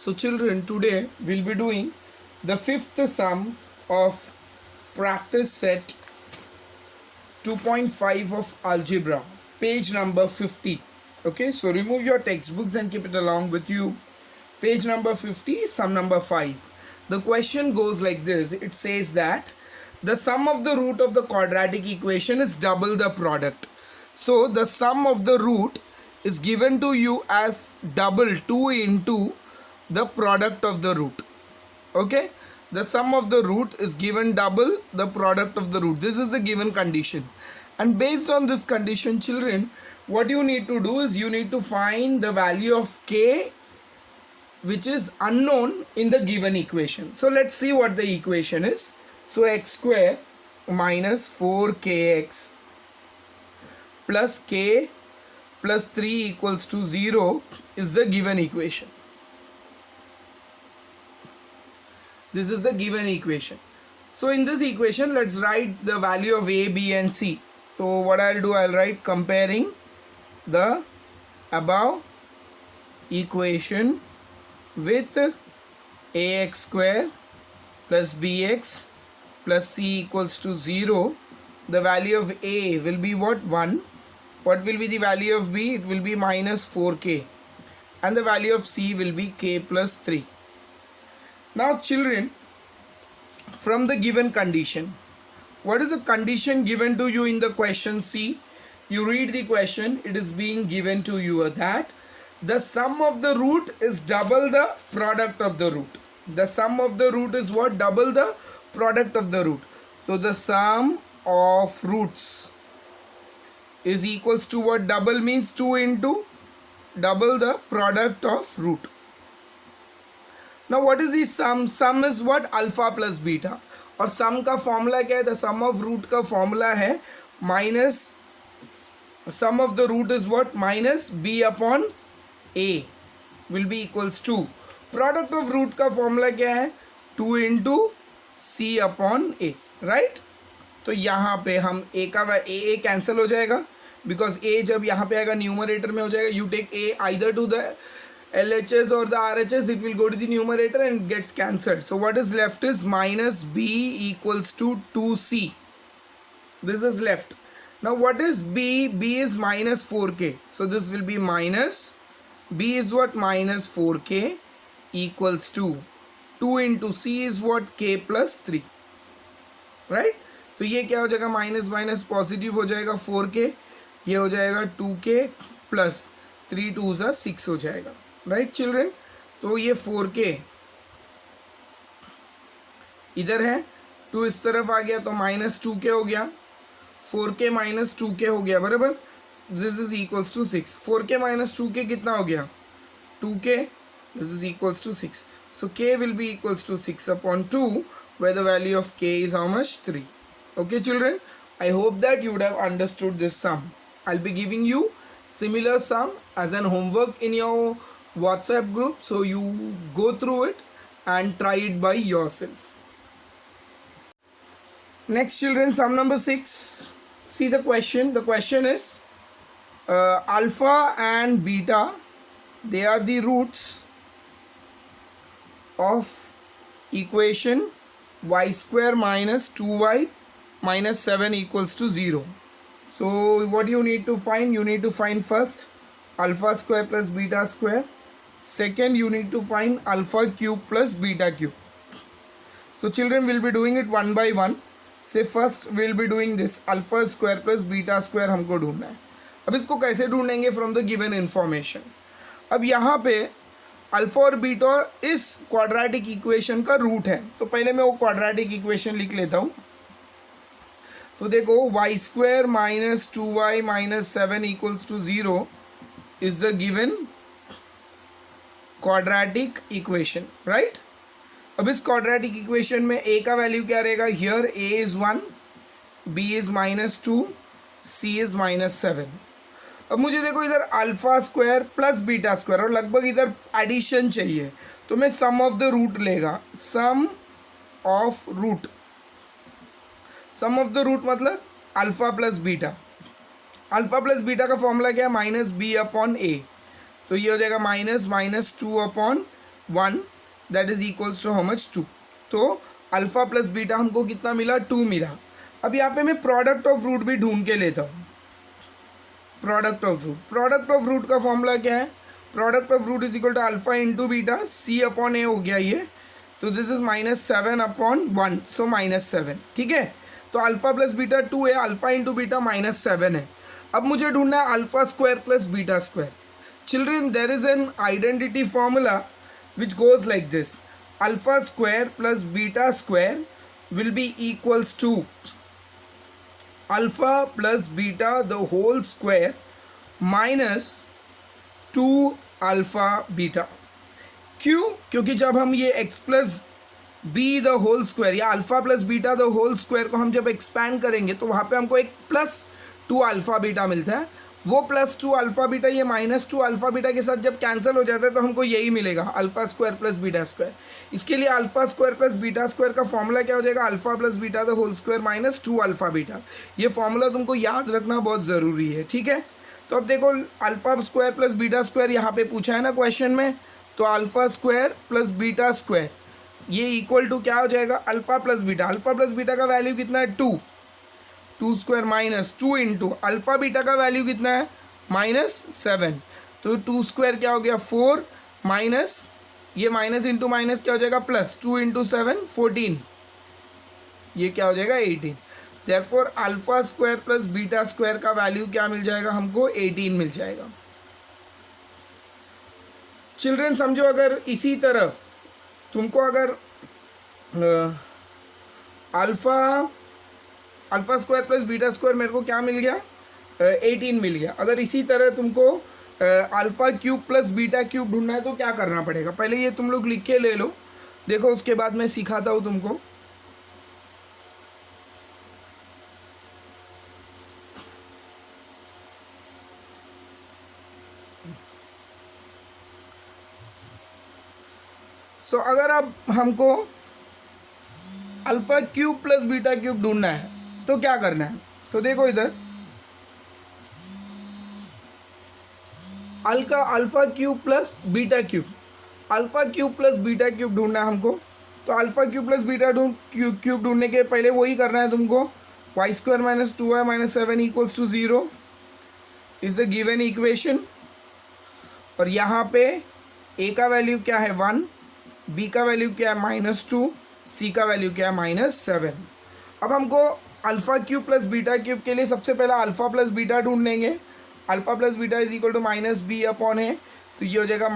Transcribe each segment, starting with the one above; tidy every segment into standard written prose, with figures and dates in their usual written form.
So children, today we'll be doing the fifth sum of practice set 2.5 of algebra, page number 50. Okay, so remove your textbooks and keep it along with you. Page number 50, sum number 5. The question goes like this. It says that the sum of the root of the quadratic equation is double the product. So the sum of the root is given to you as double 2 into the product of the root. Okay, the sum of the root is given double the product of the root. This is the given condition, and based on this condition, children, what you need to do is you need to find the value of k which is unknown in the given equation. So let's see what the equation is. So x square minus 4kx plus k plus 3 equals to 0 is the given equation. This is the given equation. So in this equation, let's write the value of a, b and c. So what I'll do, I'll write comparing the above equation with ax square plus bx plus c equals to 0. The value of a will be what? 1. What will be the value of b? It will be minus 4k. And the value of c will be k plus 3. Now children, from the given condition, what is the condition given to you in the question C? You read the question, it is being given to you that the sum of the root is double the product of the root. The sum of the root is what? Double the product of the root. So the sum of roots is equals to what? Double means 2 into double the product of root. Now what is the sum? Sum is what? Alpha plus beta. और sum का formula क्या है? The sum of root का formula है minus, sum of the root is what? Minus b upon a will be equals to product of root का formula क्या है? 2 into c upon a, right? तो यहाँ पे हम a का a कैंसिल हो जाएगा, because a जब यहाँ पे आएगा न्यूमरेटर में हो जाएगा. You take a either to the LHS or the RHS, it will go to the numerator and gets cancelled. So what is left is minus b equals to 2c. This is left. Now what is b? B is minus 4k. So this will be minus, b is what? Minus 4k equals to 2 into c is what? K plus 3. Right? तो ये क्या हो जाएगा? Minus minus positive हो जाएगा 4k, ये हो जाएगा 2k प्लस 3 2 ज़ा 6 हो जाएगा. Right children? तो ये 4k इधर है, 2 इस तरफ आ गया तो माइनस 2k हो गया, 4k माइनस 2k हो गया, बराबर. This is equals to 6. 4k minus 2k कितना हो गया? 2k. This is equals to 6. So k will be equals to 6 upon 2, where the value of k is how much? 3. Okay children, I hope that you would have understood this sum. I'll be giving you similar sum as an homework in your WhatsApp group, so you go through it and try it by yourself. Next children, sum number 6. See the question. The question is alpha and beta, they are the roots of equation y square minus 2y minus 7 equals to 0. So what you need to find? You need to find first alpha square plus beta square. Second, you need to find alpha cube plus beta cube. So children, will be doing it one by one. Say first we'll be doing this alpha square plus beta square हमको ढूंढना है. अब इसको कैसे ढूंढेंगे? From the given information. अब यहाँ पे अल्फा और बीटा इस क्वाड्रेटिक इक्वेशन का रूट है, तो पहले मैं वो क्वाड्रेटिक इक्वेशन लिख लेता हूँ. तो देखो, y स्क्वायर माइनस 2y माइनस 7 equals to 0 is the given quadratic equation, right? अब इस क्वाड्रेटिक इक्वेशन में a का वैल्यू क्या रहेगा? Here a is 1, b is minus 2, c is minus 7. अब मुझे देखो इधर alpha square plus beta square और लगभग इधर एडिशन चाहिए, तो मैं सम ऑफ द रूट लेगा. Sum of root, sum of the root मतलब alpha plus beta. Alpha plus beta का फॉर्मूला क्या है? Minus B upon A. तो ये हो जाएगा minus minus 2 upon 1 that is equals to how much 2। तो अल्फा प्लस बीटा हमको कितना मिला 2 मिला। अब यहाँ पे मैं प्रोडक्ट ऑफ रूट भी ढूंढ के लेता हूँ। प्रोडक्ट ऑफ रूट का फॉर्मूला क्या है? Product of root is equal to alpha into beta C upon A हो गया ये, तो दिस इज -7 अपॉन 1, सो -7। ठीक है, तो अल्फा प्लस बीटा 2 है, अल्फा इंटू बीटा -7 है। अब मुझे ढूंढना है alpha square plus beta square. Children, there is an identity formula which goes like this, alpha square plus beta square will be equals to alpha plus beta the whole square minus 2 alpha beta। क्यों? क्योंकि जब हम ये x plus B the whole square या alpha plus beta the whole square को हम जब expand करेंगे तो वहाँ पे हमको एक +2 अल्फा बीटा मिलता है। वो +2 अल्फा बीटा ये -2 अल्फा बीटा के साथ जब कैंसिल हो जाता है तो हमको यही मिलेगा, alpha square plus beta square. इसके लिए alpha square plus beta square का फॉर्मूला क्या हो जाएगा? Alpha plus beta the whole square -2 alpha beta. ये फॉर्मूला तुमको याद रखना बहुत ज़रूरी है। ठीक है, तो अब देखो alpha square plus beta square यहाँ पे पूछा है ना क्वेश्चन में, तो alpha square plus beta square ये इक्वल टू क्या हो जाएगा? Alpha plus beta. Alpha plus beta का वैल्यू कितना है? 2 स्क्वायर -2 इंटू अल्फा बीटा का वैल्यू कितना है? -7। तो 2 स्क्वायर क्या हो गया? 4 माइनस ये माइनस इंटू माइनस क्या हो जाएगा? प्लस 2 इंटू 7 14, ये क्या हो जाएगा? 18। Therefore alpha square plus beta square का वैल्यू क्या मिल जाएगा हमको? 18 मिल जाएगा। चिल्ड्रन समझो, अगर इसी तरह तुमको अगर alpha square plus beta square मेरे को क्या मिल गया? 18 मिल गया। अगर इसी तरह तुमको alpha cube plus beta cube ढूंढना है तो क्या करना पड़ेगा? पहले ये तुम लोग लिख के ले लो, देखो उसके बाद मैं सिखाता हूँ तुमको। सो अगर अब हमको alpha cube plus beta cube ढूंढना है तो क्या करना है? तो देखो इधर alpha cube plus beta cube, alpha cube plus beta cube ढूंढना है हमको। तो alpha cube plus beta cube ढूंढने के पहले वही करना है तुमको, y square minus 2y - 7 equals to 0 is the given equation. और यहाँ पे a का वैल्यू क्या है? 1, b का वैल्यू क्या है? -2, c का वैल्यू क्या है? -7। अब हमको alpha cube plus beta cube के लिए सबसे पहला अल्फा प्लस बीटा ढूंढ लेंगे। Alpha plus beta is equal to -b upon है, तो ये हो जाएगा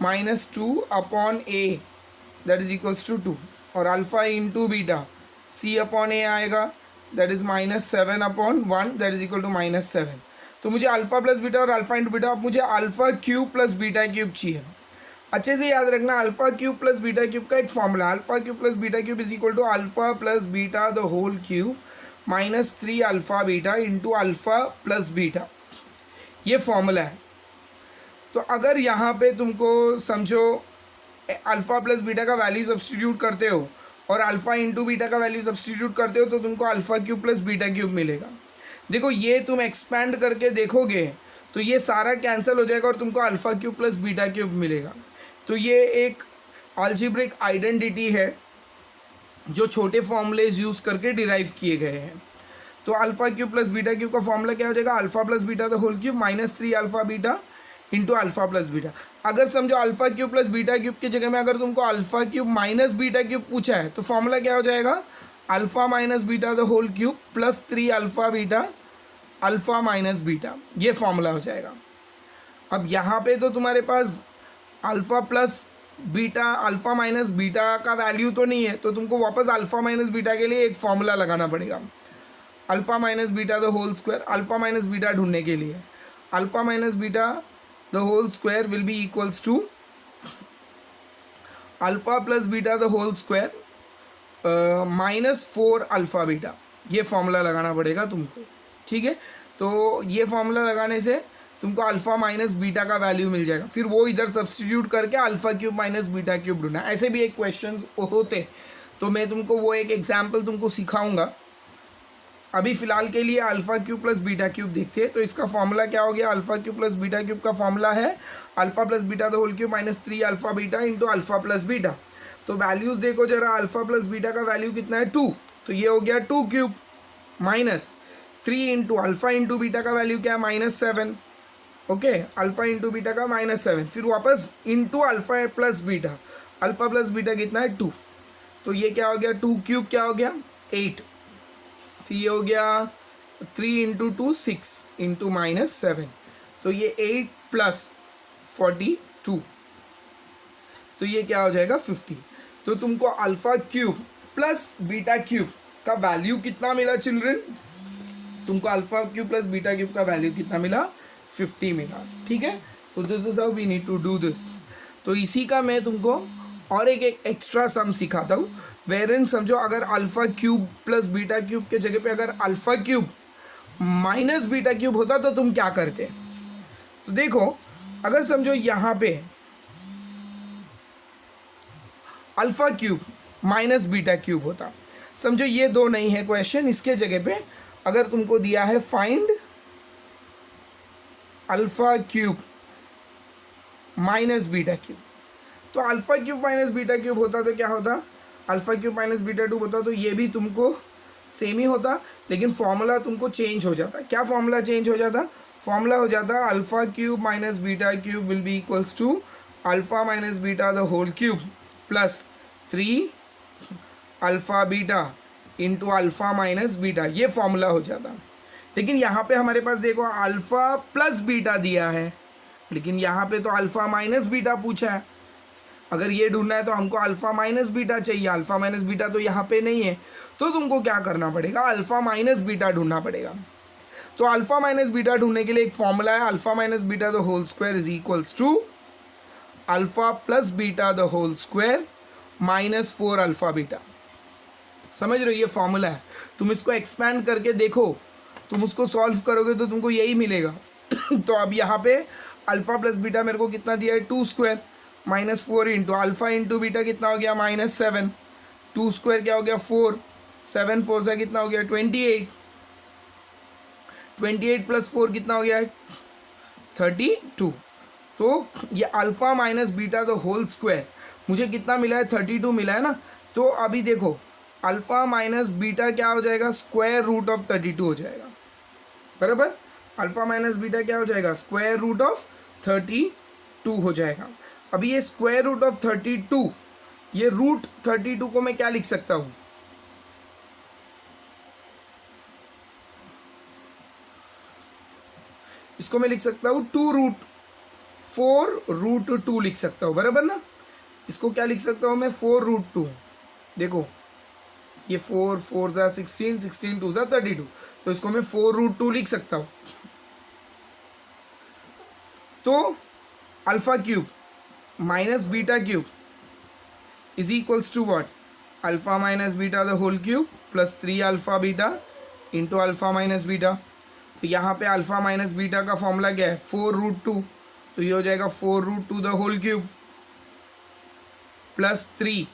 -2 upon a that is equals to 2, और alpha into beta c upon a आएगा that is -7 upon 1 that is equal to -7। तो मुझे अल्फा प्लस बीटा और अल्फा इंटू बीटा, अब मुझे alpha cube plus beta cube चाहिए। अच्छे से याद रखना, alpha cube plus beta cube का एक फॉर्मूला, alpha cube plus beta cube is equal to alpha plus beta the whole cube -3 alpha beta into alpha plus beta, ये फॉर्मूला है। तो अगर यहाँ पे तुमको समझो अल्फा प्लस बीटा का वैल्यू सब्सटीट्यूट करते हो और अल्फा इंटू बीटा का वैल्यू सब्सटीट्यूट करते हो तो तुमको alpha cube plus beta cube मिलेगा। देखो ये तुम एक्सपैंड करके देखोगे तो ये सारा कैंसिल हो जाएगा और तुमको alpha cube plus beta cube मिलेगा। तो ये एक अलजेब्रिक आइडेंटिटी है जो छोटे फॉर्मूलेज यूज़ करके डिराइव किए गए हैं। तो alpha cube plus beta cube का फॉर्मूला क्या हो जाएगा? Alpha plus beta the whole cube -3 alpha beta into alpha plus beta. अगर समझो alpha cube plus beta cube की जगह में अगर तुमको alpha cube minus beta cube पूछा है तो फॉर्मूला क्या हो जाएगा? Alpha minus beta the whole cube +3 alpha beta alpha minus beta, ये फॉर्मूला हो जाएगा। अब यहाँ पे तो तुम्हारे पास alpha plus beta alpha minus beta का वैल्यू तो नहीं है, तो तुमको वापस अल्फा माइनस बीटा के लिए एक फॉर्मूला लगाना पड़ेगा, alpha minus beta the whole square. Alpha minus beta ढूंढने के लिए alpha minus beta the whole square will be equals to alpha plus beta the whole square -4 alpha beta, ये formula लगाना पड़ेगा तुमको। ठीक है, तो ये फॉर्मूला लगाने से तुमको अल्फा माइनस बीटा का वैल्यू मिल जाएगा, फिर वो इधर सब्सटीट्यूट करके alpha cube minus beta cube ढूंढना। ऐसे भी एक क्वेश्चन होते, तो मैं तुमको वो एक एग्जाम्पल तुमको सिखाऊंगा। अभी फ़िलहाल के लिए alpha cube plus beta cube देखते हैं। तो इसका फॉर्मूला क्या हो गया? Alpha cube plus beta cube का फॉर्मूला है alpha plus beta the whole cube minus 3 alpha beta into alpha plus beta. तो वैल्यूज देखो जरा, अल्फा प्लस बीटा का वैल्यू कितना है 2, तो ये हो गया 2 cube minus 3 into alpha into beta का वैल्यू क्या है -7। ओके, अल्फा इंटू बीटा का -7, फिर वापस into alpha plus beta, alpha plus beta कितना है 2, तो ये क्या हो गया 2 क्यूब क्या हो गया 8, फिर ये हो गया 3 इंटू 2 6 इंटू -7, तो ये 8 प्लस 42, तो ये क्या हो जाएगा 50। तो तुमको alpha cube plus beta cube का वैल्यू कितना मिला चिल्ड्रन? तुमको alpha cube plus beta cube का वैल्यू कितना मिला? 50 मिला। ठीक है, so this is how we need to do this. तो इसी का मैं तुमको और एक एक्स्ट्रा सम सिखाता हूँ, वेरिन समझो अगर alpha cube plus beta cube के जगह पे अगर alpha cube minus beta cube होता तो तुम क्या करते? तो देखो, अगर समझो यहाँ पे alpha cube minus beta cube होता, समझो ये दो नहीं है क्वेश्चन, इसके जगह पे अगर तुमको दिया है find alpha cube minus beta cube, तो alpha cube minus beta cube होता तो क्या होता? Alpha cube minus beta cube होता तो ये भी तुमको सेम ही होता, लेकिन फॉर्मूला तुमको चेंज हो जाता। क्या फॉर्मूला चेंज हो जाता? फॉर्मूला हो जाता alpha cube minus beta cube will be equals to alpha minus beta the whole cube plus 3 alpha beta into alpha minus beta, ये फॉर्मूला हो जाता। लेकिन यहाँ पे हमारे पास देखो अल्फा प्लस बीटा दिया है, लेकिन यहाँ पे तो अल्फा माइनस बीटा पूछा है। अगर ये ढूंढना है तो हमको अल्फा माइनस बीटा चाहिए, अल्फा माइनस बीटा तो यहाँ पे नहीं है, तो तुमको क्या करना पड़ेगा? अल्फा माइनस बीटा ढूंढना पड़ेगा। तो अल्फा माइनस बीटा ढूंढने के लिए एक फॉर्मूला है, alpha minus beta the whole square is equals to alpha plus beta the whole square minus 4 alpha beta. समझ रहे हो? ये फॉर्मूला है, तुम इसको एक्सपैंड करके देखो, तुम उसको सॉल्व करोगे तो तुमको यही मिलेगा। तो अब यहाँ पे अल्फा प्लस बीटा मेरे को कितना दिया है? 2 square minus 4 into alpha into beta कितना हो गया? -7, 2 स्क्वायर क्या हो गया? 4, 7 4 से कितना हो गया? 28, 28 प्लस 4 कितना हो गया? 32। तो ये alpha minus beta the whole square मुझे कितना मिला है? 32 मिला है ना। तो अभी देखो अल्फा माइनस बीटा क्या हो जाएगा? स्क्वायर रूट ऑफ 32 हो जाएगा, बराबर। अल्फा माइनस बीटा क्या हो जाएगा? स्क्वायर रूट ऑफ 32 हो जाएगा। अभी ये स्क्वायर रूट ऑफ 32, ये रूट 32 को मैं क्या लिख सकता हूँ? इसको मैं लिख सकता हूँ 4√2 लिख सकता हूँ, बराबर ना। इसको क्या लिख सकता हूँ मैं? 4√2। देखो ये 4 4 जा 16, 16 2 जा 32, तो इसको मैं 4√2 लिख सकता हूँ। तो alpha cube minus beta cube is equals to what? Alpha minus beta the whole cube plus 3 alpha beta into alpha minus beta. तो यहाँ पे अल्फा माइनस बीटा का फॉर्मूला क्या है? 4√2, तो ये हो जाएगा 4√2 the whole cube plus 3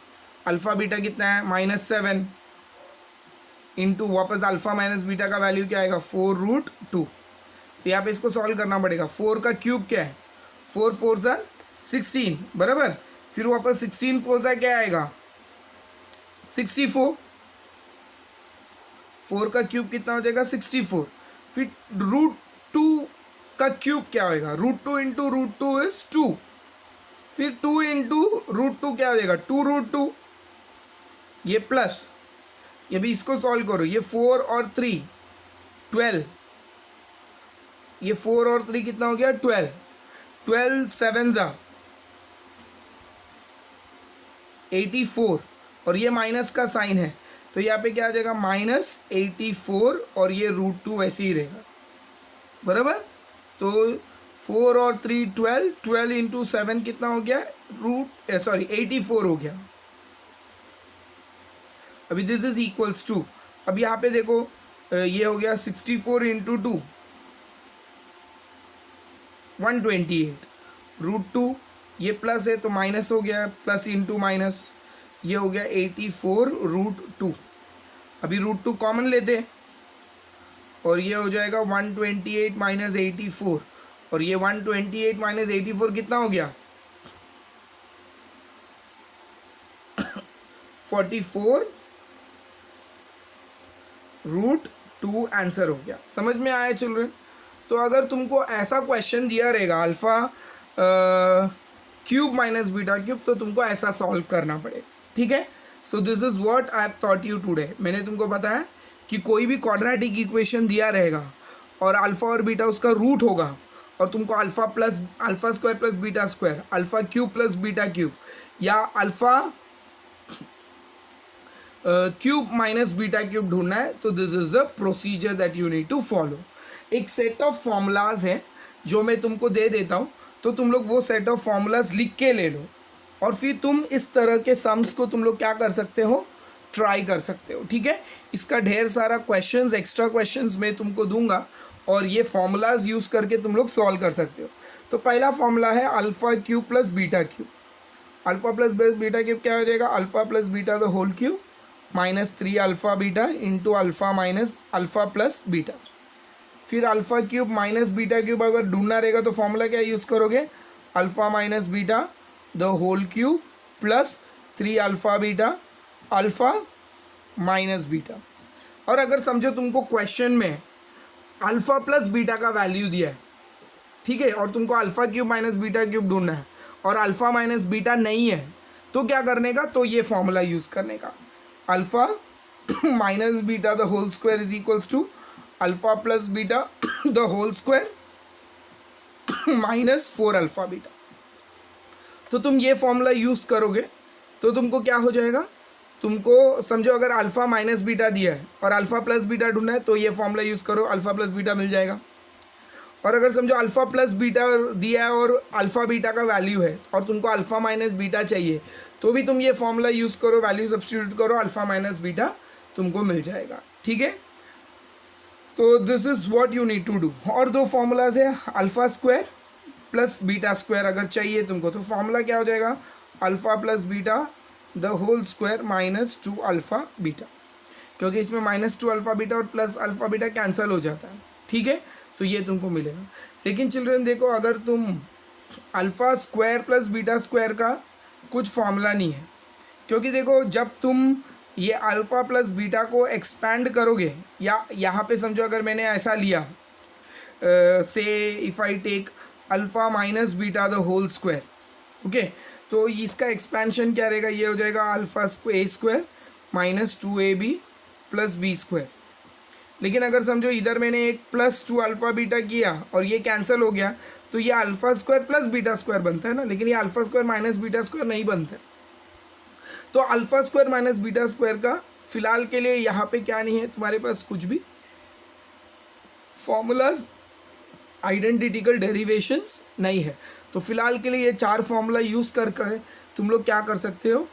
alpha beta कितना है? -7 इंटू वापस अल्फा माइनस बीटा का वैल्यू क्या आएगा? 4√2। तो यहाँ पे इसको सॉल्व करना पड़ेगा। 4 का क्यूब क्या है? 4 4 जा 16, बराबर। फिर वापस 16 4 जा क्या आएगा? 64। 4 का क्यूब कितना हो जाएगा? 64। फिर √2 का क्यूब क्या होगा? √2 इंटू √2 इज 2, फिर 2 इंटू √2 क्या हो जाएगा? 2√2, ये प्लस, ये भी इसको सॉल्व करो। ये 4 और 3 12, ये 4 और 3 कितना हो गया? 12, 12 7 जा 84, और ये माइनस का साइन है तो यहाँ पे क्या आ जाएगा? -84, और ये √2 वैसे ही रहेगा, बराबर। तो 4 और 3 12, 12 इंटू 7 कितना हो गया? 84 हो गया। अभी दिस इज इक्वल्स टू, अब यहाँ पे देखो ये हो गया 64 इंटू 2 128, √2, ये प्लस है तो माइनस हो गया, प्लस इंटू माइनस, ये हो गया 84√2। अभी √2 कॉमन लेते और ये हो जाएगा 128 - 84, और ये 128 माइनस 84 कितना हो गया 44√2 आंसर हो गया। समझ में आया चिल्ड्रन? तो अगर तुमको ऐसा क्वेश्चन दिया रहेगा alpha cube minus beta cube, तो तुमको ऐसा सॉल्व करना पड़ेगा। ठीक है, so this is what I have taught you today. मैंने तुमको बताया कि कोई भी क्वाड्रेटिक इक्वेशन दिया रहेगा और अल्फा और बीटा उसका रूट होगा, और तुमको alpha square plus beta square, alpha cube plus beta cube, या alpha cube minus beta cube ढूंढना है, तो this is the procedure that you need to follow. एक सेट ऑफ फॉर्मूलाज है जो मैं तुमको दे देता हूँ, तो तुम लोग वो सेट ऑफ फॉर्मूलाज लिख के ले लो, और फिर तुम इस तरह के सम्स को तुम लोग क्या कर सकते हो, ट्राई कर सकते हो। ठीक है, इसका ढेर सारा क्वेश्चंस, एक्स्ट्रा क्वेश्चंस मैं तुमको दूंगा, और ये फॉर्मूलाज यूज़ करके तुम लोग सॉल्व कर सकते हो। तो पहला फॉर्मूला है alpha cube plus beta cube. Alpha plus beta cube क्या हो जाएगा, alpha plus beta the whole cube minus 3 alpha beta into alpha minus alpha plus beta. फिर alpha cube minus beta cube अगर ढूंढना रहेगा तो फॉर्मूला क्या यूज़ करोगे, alpha minus beta the whole cube plus 3 alpha beta alpha minus beta. और अगर समझो तुमको क्वेश्चन में अल्फा प्लस बीटा का वैल्यू दिया है, ठीक है, और तुमको alpha cube minus beta cube ढूंढना है और अल्फा माइनस बीटा नहीं है, तो क्या करने का, तो ये फॉर्मूला यूज़ करने का, alpha minus beta the whole square is equals to alpha plus beta the whole square minus 4 alpha beta. तो तुम ये फॉर्मूला यूज़ करोगे तो तुमको क्या हो जाएगा, तुमको समझो अगर अल्फा माइनस बीटा दिया है और अल्फा प्लस बीटा ढूंढना है, तो ये फॉर्मूला यूज़ करो, अल्फा प्लस बीटा मिल जाएगा। और अगर समझो अल्फा प्लस बीटा दिया है और अल्फा बीटा का वैल्यू है और तुमको अल्फा माइनस बीटा चाहिए, तो भी तुम ये फॉर्मूला यूज़ करो, वैल्यू सब्स्टिट्यूट करो, अल्फा माइनस बीटा तुमको मिल जाएगा। ठीक है, तो this is what you need to do. और दो फॉर्मूलाज है, alpha square plus beta square अगर चाहिए तुमको, तो फॉर्मूला क्या हो जाएगा, alpha plus beta the whole square minus 2 alpha beta, क्योंकि इसमें माइनस 2 अल्फा बीटा और प्लस अल्फा बीटा कैंसिल हो जाता है। ठीक है, तो ये तुमको मिलेगा। लेकिन चिल्ड्रन देखो, अगर तुम alpha square plus beta square का कुछ फॉर्मूला नहीं है, क्योंकि देखो जब तुम ये अल्फा प्लस बीटा को एक्सपैंड करोगे, या यहाँ पे समझो अगर मैंने ऐसा लिया, say if I take alpha minus beta the whole square, okay, तो इसका एक्सपेंशन क्या रहेगा, ये हो जाएगा alpha A square minus 2ab plus B square. लेकिन अगर समझो इधर मैंने एक प्लस 2 अल्फा बीटा किया और ये कैंसिल हो गया, तो ये alpha square plus beta square बनता है ना, लेकिन ये alpha square minus beta square नहीं बनता है। तो alpha square minus beta square का फिलहाल के लिए यहाँ पे क्या नहीं है, तुम्हारे पास कुछ भी फॉर्मूलाज, आइडेंटिकल डेरिवेशंस नहीं है। तो फिलहाल के लिए ये 4 फॉर्मूला यूज़ करके तुम लोग क्या कर सकते हो,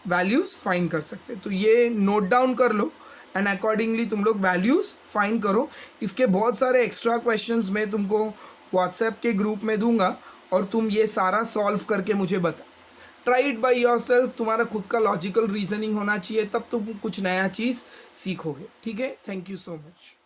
वैल्यूज़ फाइंड कर सकते हो। तो ये नोट डाउन कर लो एंड अकॉर्डिंगली तुम लोग वैल्यूज़ फाइंड करो। इसके बहुत सारे एक्स्ट्रा क्वेश्चंस मैं तुमको व्हाट्सएप के ग्रुप में दूंगा और तुम ये सारा सॉल्व करके मुझे बता। ट्राई इट बाय योरसेल्फ, तुम्हारा खुद का लॉजिकल रीजनिंग होना चाहिए, तब तुम कुछ नया चीज़ सीखोगे। ठीक है, थैंक यू सो मच।